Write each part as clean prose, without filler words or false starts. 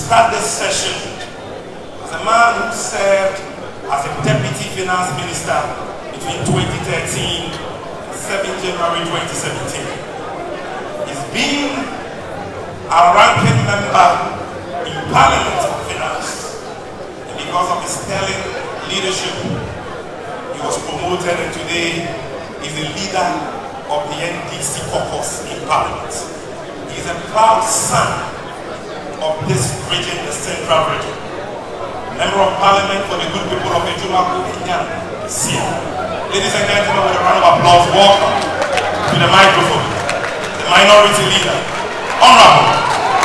start this session as a man who served as a Deputy Finance Minister between 2013 and 7 January 2017. He's been a ranking member in Parliament for Finance, and because of his sterling leadership, he was promoted and today is the leader of the NDC caucus in Parliament. He is a proud son of this region, the Central Region. Member of Parliament for the good people of Ejumaku, Kenya, is here. Ladies and gentlemen, with a round of applause, welcome to the microphone, the minority leader, Honorable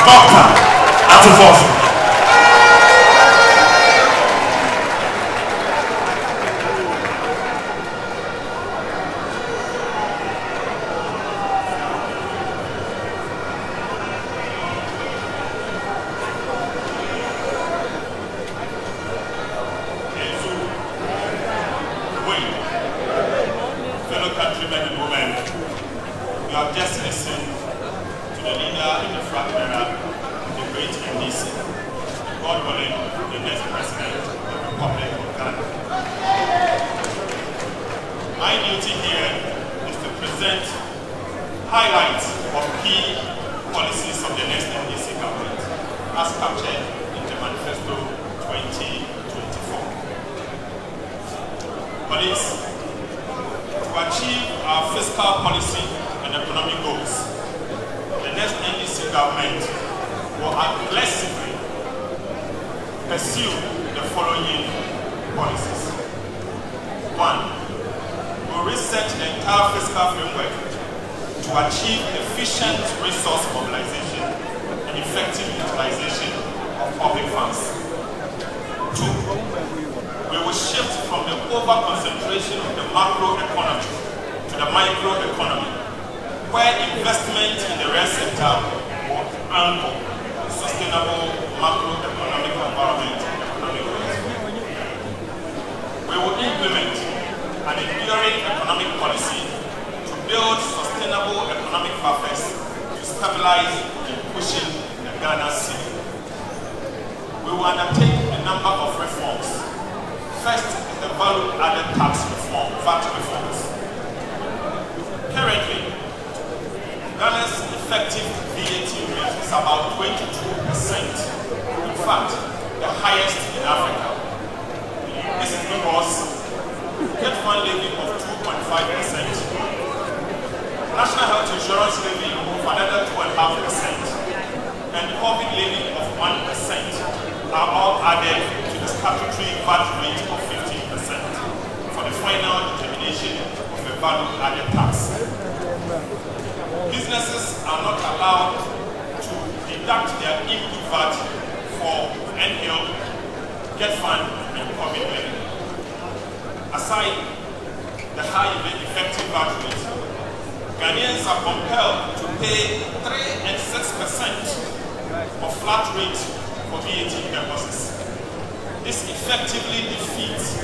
Dr. Forson. Fellow countrymen and women, you have just listened to the leader in the front runner of the great NDC, God willing, the next president of the Republic of Ghana. My duty here is to present highlights of key policies of the next NDC government as captured in the Manifesto 2024. Police, to achieve our fiscal policy and economic goals, the next NDC government will aggressively pursue the following policies. 1. We'll reset the entire fiscal framework to achieve efficient resource mobilization and effective utilization of public funds. 2. We will shift from the over-concentration of the macroeconomy to the microeconomy, where investment in the real sector will anchor sustainable macroeconomic environment and economic growth. We will implement an enduring economic policy to build sustainable economic buffers to stabilize and cushion the Ghana city. We will undertake a number of reforms. First is the value-added tax reform, VAT reforms. Currently, Ghana's effective VAT rate is about 22%. In fact, the highest in Africa. This is because get fund levy of 2.5%, national health insurance levy of another 2.5%, and COVID levy of 1% are all added to the statutory VAT rate of 15% for the final determination of the value-added tax. Businesses are not allowed to deduct their input VAT for NHIL, Get Fund, and COVID levy. Aside the high effective VAT rate, Ghanaians are compelled to pay 3 and 6% of flat rate for VAT purposes. This effectively defeats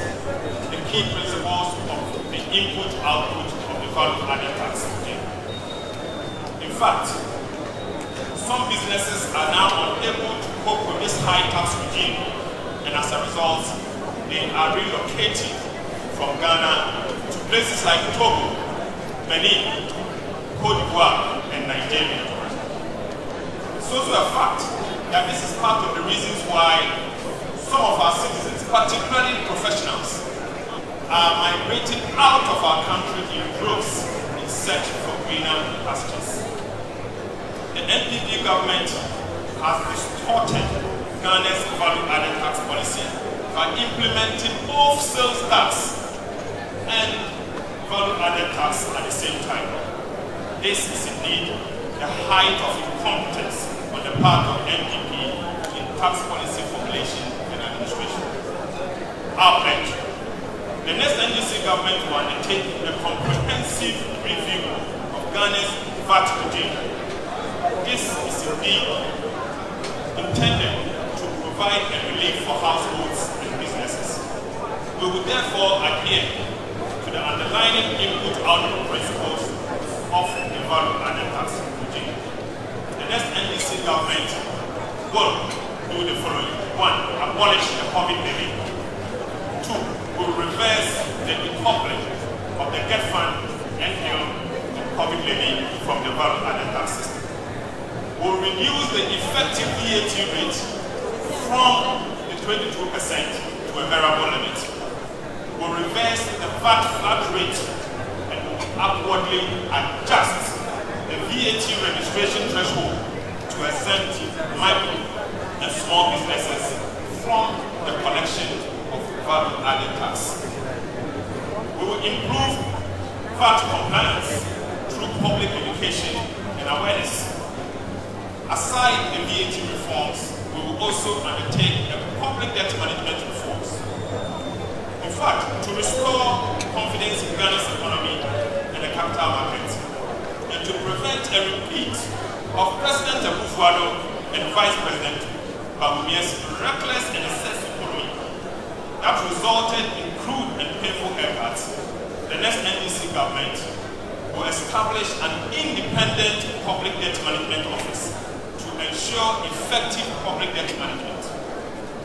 the key principles of the input-output of the value-added tax regime. In fact, some businesses are now unable to cope with this high tax regime, and as a result, they are relocating from Ghana to places like Togo, Benin, Cote d'Ivoire, and Nigeria. It's also a fact that this is part of the reasons why some of our citizens, particularly professionals, are migrating out of our country in droves in search for greener pastures. The NPP government has distorted Ghana's value-added tax policy by implementing both sales tax and value-added tax at the same time. This is indeed the height of incompetence on the part of NPP in tax policy formulation and administration. Our pledge: the next NDC government will undertake a comprehensive review of Ghana's VAT regime. This is indeed intended to provide a relief for households and businesses. We will therefore adhere to the underlying input-output principles of the value-added tax regime. The next NDC government will do the following. 1. Abolish the COVID levy. 2. Will reverse the decoupling of the Get Fund NPL to COVID levy from the value-added tax system. Will reduce the effective VAT rate from the 22% to a variable limit. Will reverse the VAT flat rate and will upwardly adjust the VAT registration threshold to exempt micro and small businesses from the collection of value-added tax. We will improve VAT compliance through public education and awareness. Aside the VAT reforms, we will also undertake a public debt management reforms. In fact, to restore confidence in Ghana's economy and the capital market, and to prevent a repeat of President Akufo-Addo and Vice President Bawumia's reckless and excessive borrowing that resulted in crude and painful haircuts, the next NDC government will establish an independent public debt management office to ensure effective public debt management.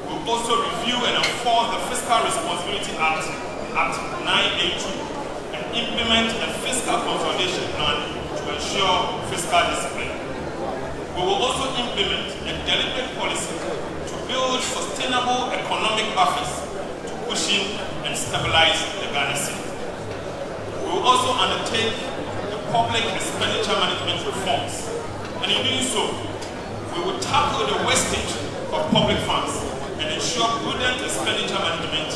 We will also review and enforce the Fiscal Responsibility Act, Act 982, and implement a fiscal consolidation plan to ensure fiscal discipline. We will also implement a deliberate policy to build sustainable economic buffers to cushion and stabilize the Ghana city. We will also undertake the public expenditure management reforms, and in doing so, we will tackle the wastage of public funds and ensure prudent expenditure management,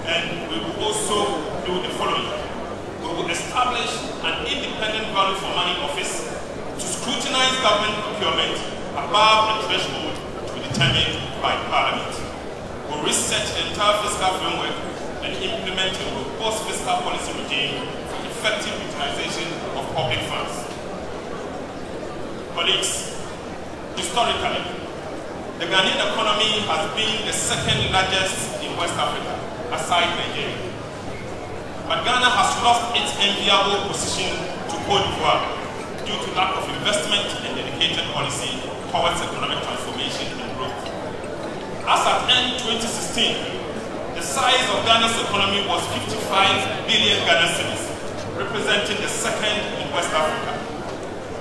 and we will also do the following. We will establish an independent value for money office to scrutinize government procurement above the threshold to be determined by Parliament. We'll reset the entire fiscal framework and implement a robust fiscal policy regime for effective utilization of public funds. Colleagues, historically, the Ghanaian economy has been the second largest in West Africa, aside Nigeria. But Ghana has lost its enviable position to Côte d'Ivoire due to lack of investment and dedicated policy towards economic transformation and growth. As at end 2016, the size of Ghana's economy was 55 billion Ghana cedis, representing the second in West Africa,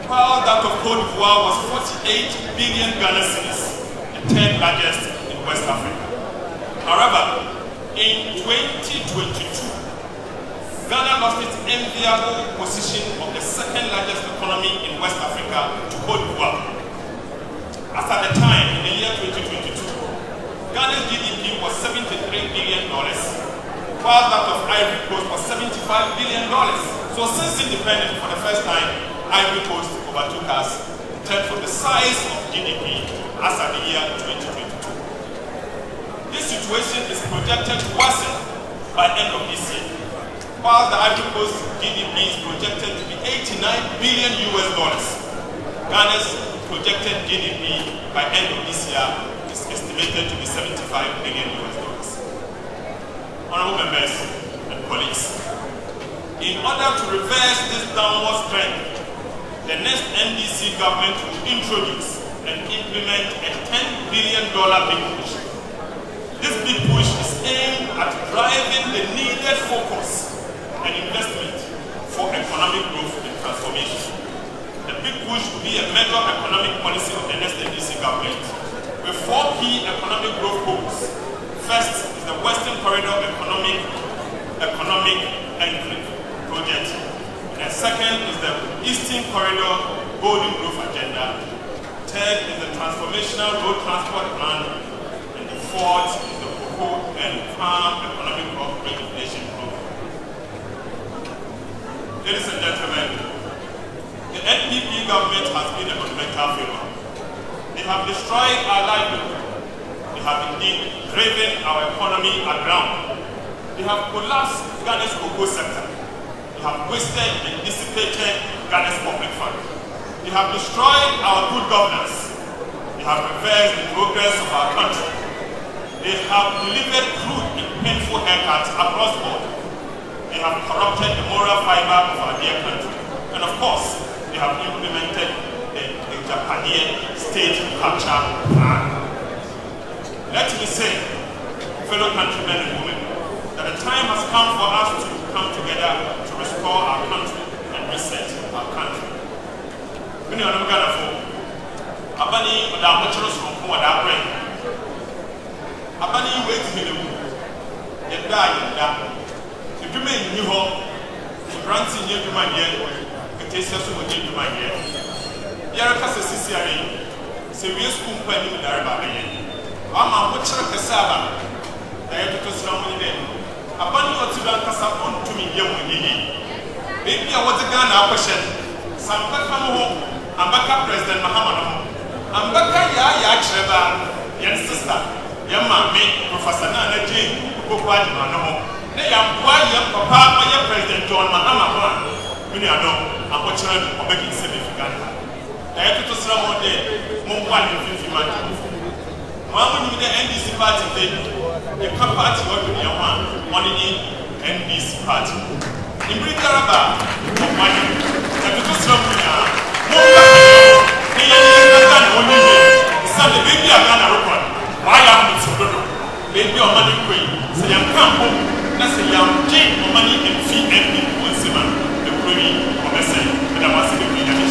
while that of Côte d'Ivoire was 48 billion Ghana cedis, the third largest in West Africa. However, in 2022, Ghana lost its enviable position of the second largest economy in West Africa to Côte d'Ivoire. As at the time, in the year 2022, Ghana's GDP was $73 billion, while that of Ivory Coast was $75 billion. So since independence, for the first time, Ivory Coast overtook us in terms of the size of GDP as at the year 2022. This situation is projected to worsen by end of this year, while the Ivory Coast GDP is projected to be $89 billion. Ghana's projected GDP by end of this year is estimated to be $75 billion. Honorable members and colleagues, in order to reverse this downward trend, the next NDC government will introduce and implement a $10 billion big push. This big push is aimed at driving the needed focus and investment for economic growth and transformation. The big push will be a major economic policy of the next NDC government with 4 key economic growth goals. First is the Western Corridor Economic Enclave project. And second is the Eastern Corridor Golden Growth Agenda. Third is the Transformational Road Transport Plan. And the fourth is the Cocoa and Palm Economic Growth Regulation Program. Ladies and gentlemen, the NPP government has been a monumental failure. They have destroyed our livelihood. They have indeed driven our economy aground. They have collapsed Ghana's cocoa sector. They have wasted and dissipated Ghana's public fund. They have destroyed our good governance. They have reversed the progress of our country. They have delivered crude and painful haircuts across the board. They have corrupted the moral fiber of our dear country. And of course, they have implemented the Japanese state capture plan. let me say, fellow countrymen and women, that the time has come for us to come together to restore our country and reset our country. Many of them got a phone. Abani, the bachelor's from who are brain. Abani, wait to me. You die. If you may new home, you grant in your man here, it is just what you do my year. Yaraka Sicilian, serious company with Arabian. I'm a butcher cassava. I have to slow me then. Abani or to learn cassava to me, young lady. Maybe I was a gun option. Some back home, I'm back up President Mahamad. I'm back ya Trevor, young sister, young mammy, Professor Nana Jane, who quite man. They are young papa, my President John Mahama. Many are known, I'm watching or making significant. I have to slow one day, more 150 months. Mamma, the NDC party, the party work with your one in NDC party. In Britaraba, money, I have to slow me now. Sunday, baby, I'm going to open. Why am I so good? Baby, your money queen. Say, I'm come. That's a young Jane or money and fee and people, the queen, or the same, and I was in the